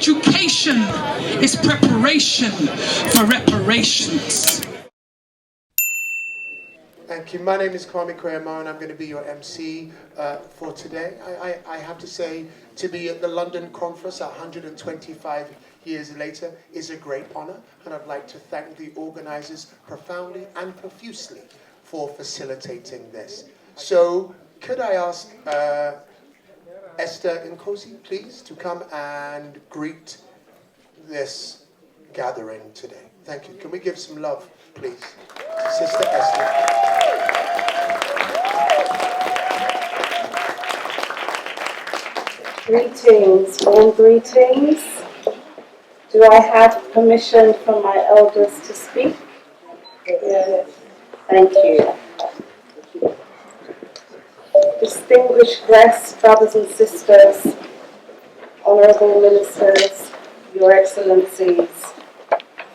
Education is preparation for reparations. Thank you. My name is Kwame Kweyamo, and I'm going to be your MC for today. I have to say, to be at the London conference 125 years later is a great honour, and I'd like to thank the organisers profoundly and profusely for facilitating this. So, could I ask Esther Nkosi, please, to come and greet this gathering today? Thank you. Can we give some love, please, to Sister Esther? Greetings, warm greetings. Do I have permission from my elders to speak? Yes. Thank you. Distinguished guests, brothers and sisters, honourable ministers, your excellencies,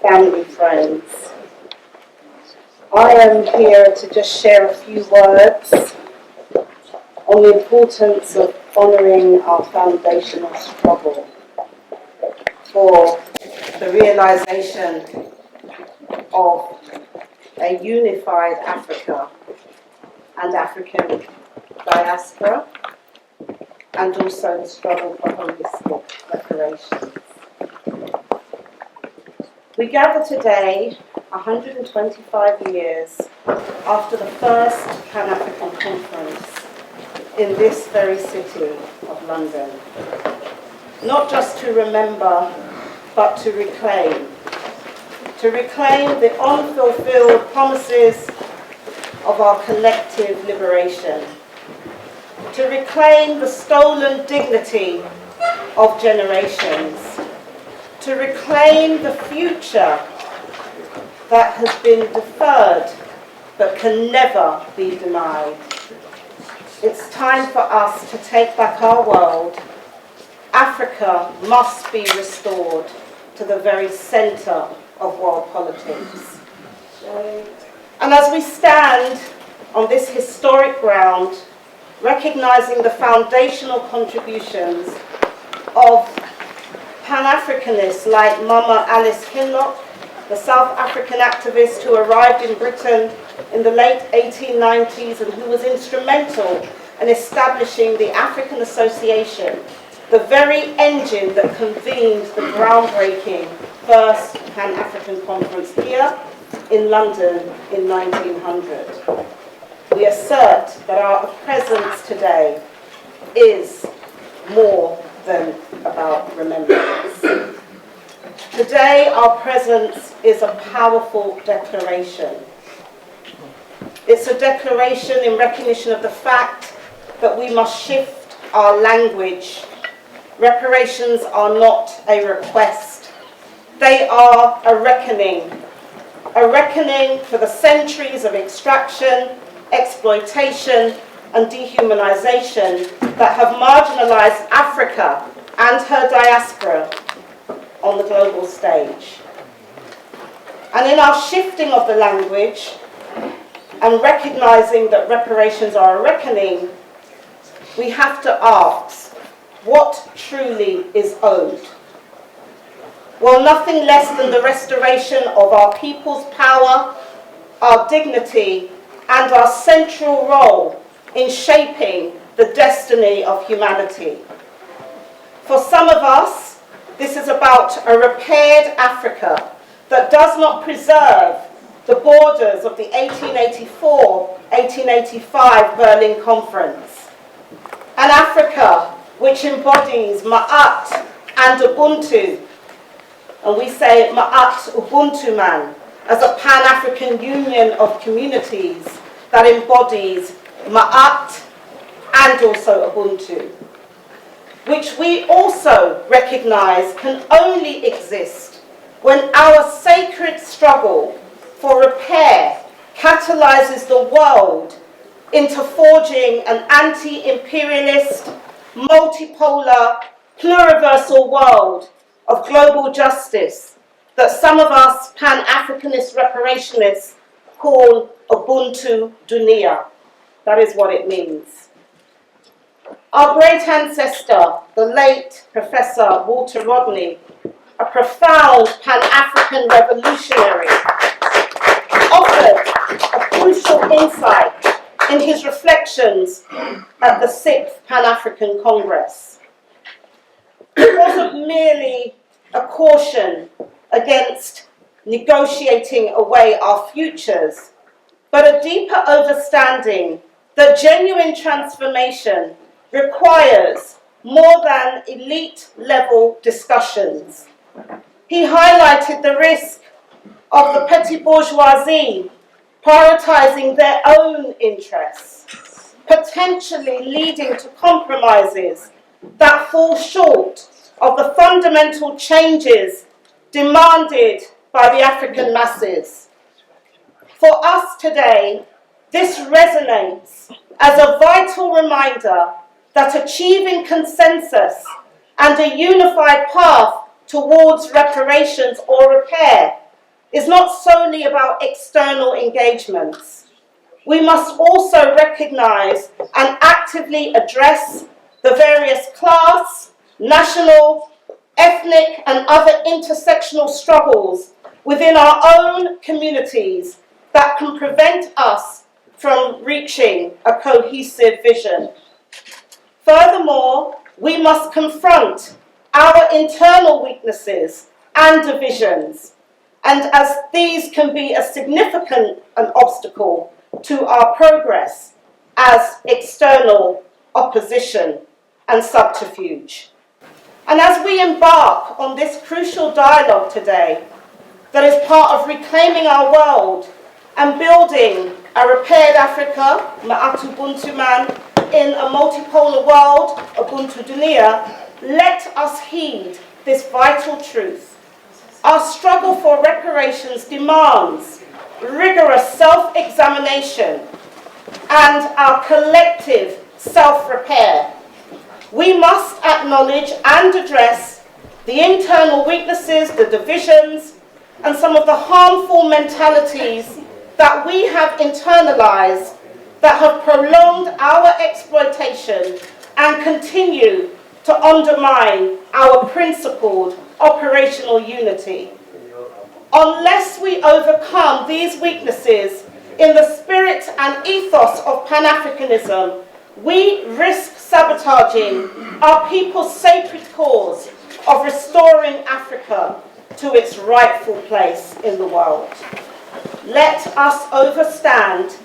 family, friends. I am here to just share a few words on the importance of honouring our foundational struggle for the realisation of a unified Africa and African diaspora, and also the struggle for holistic reparations. We gather today 125 years after the first Pan-African conference in this very city of London, not just to remember, but to reclaim the unfulfilled promises of our collective liberation, to reclaim the stolen dignity of generations, to reclaim the future that has been deferred but can never be denied. It's time for us to take back our world. Africa must be restored to the very centre of world politics. And as we stand on this historic ground, recognising the foundational contributions of Pan-Africanists like Mama Alice Kinloch, the South African activist who arrived in Britain in the late 1890s and who was instrumental in establishing the African Association, the very engine that convened the groundbreaking first Pan-African conference here in London in 1900. We assert that our presence today is more than about remembrance. Today, our presence is a powerful declaration. It's a declaration in recognition of the fact that we must shift our language. Reparations are not a request. They are a reckoning for the centuries of extraction, exploitation, and dehumanization that have marginalized Africa and her diaspora on the global stage. And in our shifting of the language and recognizing that reparations are a reckoning, we have to ask, what truly is owed? Well, nothing less than the restoration of our people's power, our dignity, and our central role in shaping the destiny of humanity. For some of us, this is about a repaired Africa that does not preserve the borders of the 1884-1885 Berlin Conference. An Africa which embodies Ma'at and Ubuntu, and we say Ma'at Ubuntu Man, as a Pan-African union of communities that embodies Ma'at and also Ubuntu, which we also recognize can only exist when our sacred struggle for repair catalyzes the world into forging an anti-imperialist, multipolar, pluriversal world of global justice that some of us Pan-Africanist reparationists call Ubuntu Dunia. That is what it means. Our great ancestor, the late Professor Walter Rodney, a profound Pan-African revolutionary, offered a crucial insight in his reflections at the 6th Pan-African Congress. It wasn't merely a caution against negotiating away our futures, but a deeper understanding that genuine transformation requires more than elite-level discussions. He highlighted the risk of the petty bourgeoisie prioritizing their own interests, potentially leading to compromises that fall short of the fundamental changes demanded by the African masses. For us today, this resonates as a vital reminder that achieving consensus and a unified path towards reparations or repair is not solely about external engagements. We must also recognise and actively address the various class, national, ethnic and other intersectional struggles within our own communities that can prevent us from reaching a cohesive vision. Furthermore, we must confront our internal weaknesses and divisions, and as these can be a significant obstacle to our progress as external opposition and subterfuge. And as we embark on this crucial dialogue today, that is part of reclaiming our world and building a repaired Africa, Ma'atu Buntu Man, in a multipolar world, Ubuntu Dunia, let us heed this vital truth. Our struggle for reparations demands rigorous self-examination and our collective self-repair. We must acknowledge and address the internal weaknesses, the divisions, and some of the harmful mentalities that we have internalized that have prolonged our exploitation and continue to undermine our principled operational unity. Unless we overcome these weaknesses in the spirit and ethos of Pan-Africanism, we risk sabotaging our people's sacred cause of restoring Africa to its rightful place in the world. Let us understand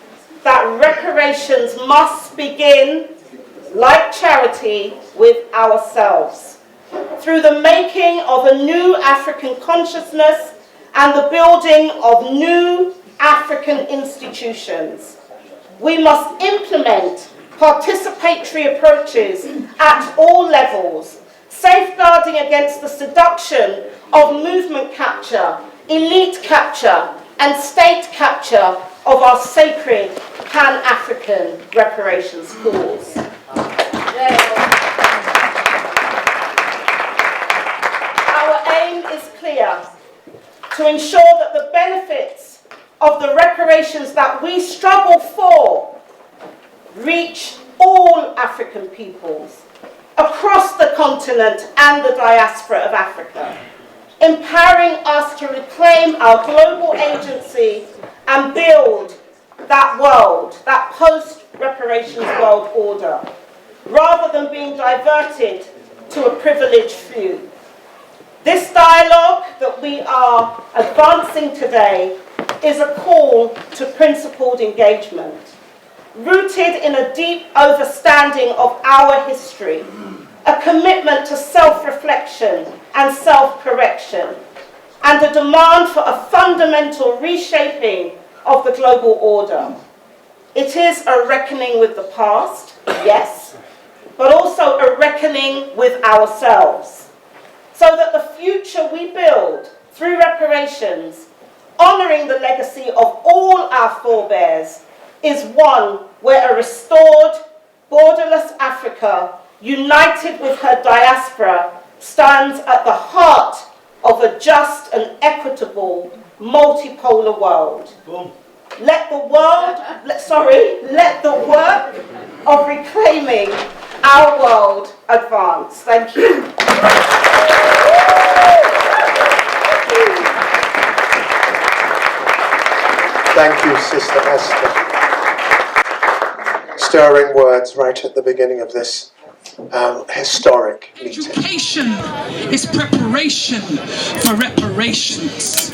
that reparations must begin, like charity, with ourselves, through the making of a new African consciousness and the building of new African institutions. We must implement participatory approaches at all levels, safeguarding against the seduction of movement capture, elite capture, and state capture of our sacred Pan-African reparations cause. Our aim is clear: to ensure that the benefits of the reparations that we struggle for reach all African peoples across the continent and the diaspora of Africa, empowering us to reclaim our global agency and build that world, that post-reparations world order, rather than being diverted to a privileged few. This dialogue that we are advancing today is a call to principled engagement, rooted in a deep understanding of our history, a commitment to self-reflection and self-correction, and a demand for a fundamental reshaping of the global order. It is a reckoning with the past, yes, but also a reckoning with ourselves, so that the future we build through reparations, honouring the legacy of all our forebears, is one where a restored, borderless Africa, united with her diaspora, stands at the heart of a just and equitable, multipolar world. Boom. Let the work of reclaiming our world advance. Thank you. Thank you, Sister Esther. Stirring words right at the beginning of this historic meeting. Education is preparation for reparations.